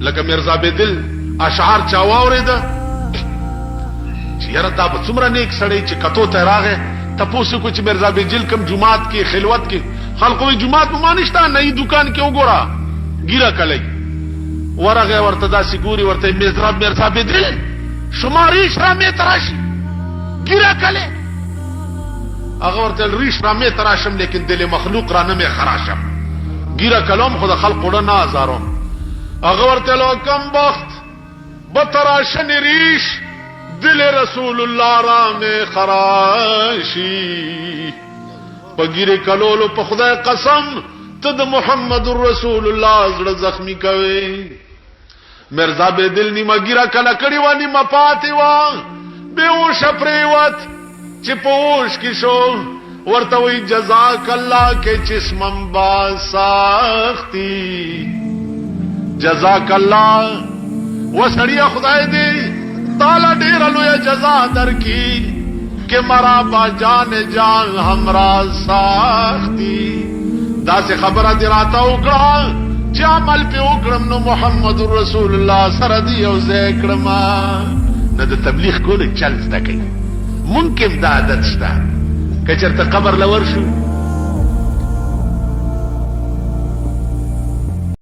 لکه مرزا بدل اشعار چا واورېده چې یاره دا به څومره نیک سړی چې کتو ته راغی تپوس کو چې مرزا بدل کم جماعت کې خلوت کې خلقو جماعت په مانشتا نه دکان کې وګوره ګیره کلی ورغه ورته داسې ګوري ورته مرزا بدل شما ریش رامې تراشي ګیره کلی هغه ورته ریش رامې تراشم لیکن دل مخلوق را نه مې خراشم ګیره کلام خود خلق وړه نه هزارم هغه ورته لو کم بخت بتراشن ریش دل رسول الله را مې خراشي پګیره کلولو په خدای قسم ته د محمد رسول الله زړه زخمی کوي مرزا بدل نیمه ګیره کله کړي و نیمه پاتې و به و شپریوت چې پوش کی شو ورته وی جزاک الله کې جسمم با ساختی جزاک الله وسړیا خدای دې تعالی ډیر لوی جزا درکې کہ مرا با جان جان ہمرا ساختی دا سے خبر دی راتا اکڑا چی عمل پی اکڑم نو محمد رسول اللہ سردی او زیکڑما نا دا تبلیغ کول چل زدکی ممکن دا عادت شتا کچر تا قبر لور شو